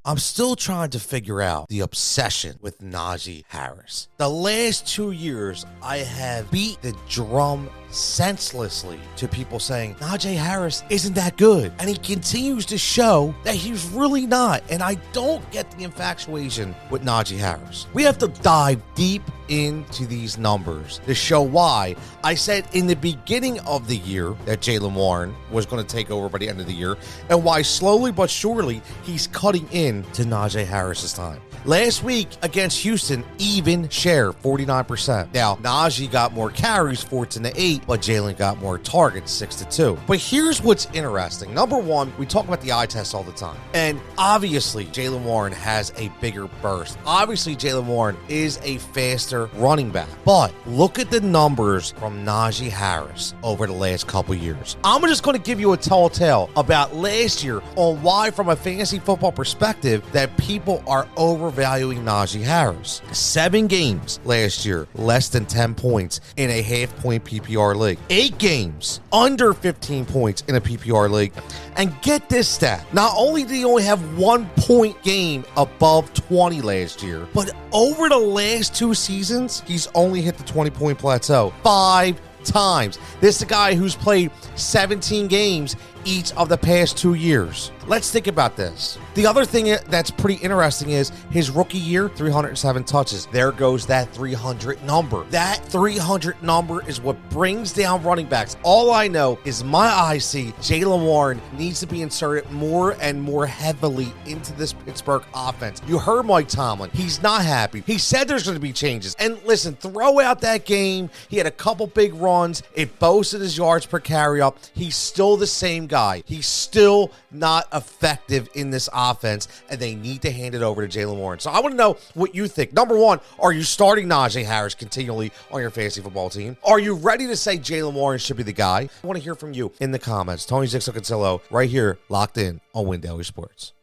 I'm still trying to figure out the obsession with Najee Harris. The last 2 years, I have beat the drum senselessly to people saying Najee Harris isn't that good, and he continues to show that he's really not. And I don't get the infatuation with Najee Harris. We have to dive deep into these numbers to show why I said in the beginning of the year that Jaylen Warren was going to take over by the end of the year, and why slowly but surely he's cutting in to Najee Harris's time. Last week against Houston, even share, 49%. Now, Najee got more carries, 14-8, but Jaylen got more targets, 6-2. But here's what's interesting. Number one, we talk about the eye test all the time. And obviously, Jaylen Warren has a bigger burst. Obviously, Jaylen Warren is a faster running back. But look at the numbers from Najee Harris over the last couple years. I'm just going to give you a tall tale about last year on why, from a fantasy football perspective, that people are overvaluing Najee Harris. 7 games last year, less than 10 points in a half-point PPR league. 8 games, under 15 points in a PPR league. And get this stat. Not only did he only have 1 point game above 20 last year, but over the last 2 seasons, he's only hit the 20-point plateau 5 times. This is a guy who's played 17 games each of the past 2 years. Let's think about this. The other thing that's pretty interesting is his rookie year, 307 touches. There goes that 300 number. That 300 number is what brings down running backs. All I know is my eyes see Jaylen Warren needs to be inserted more and more heavily into this Pittsburgh offense. You heard Mike Tomlin. He's not happy. He said there's going to be changes. And listen, throw out that game. He had a couple big runs. It boasted his yards per carry up. He's still the same guy. He's still not effective in this offense, and they need to hand it over to Jaylen Warren. So I want to know what you think. Number one, are you starting Najee Harris continually on your fantasy football team? Are you ready to say Jaylen Warren should be the guy? I want to hear from you in the comments. Tony Jigsaw Cutillo right here, locked in on Win Daily Sports.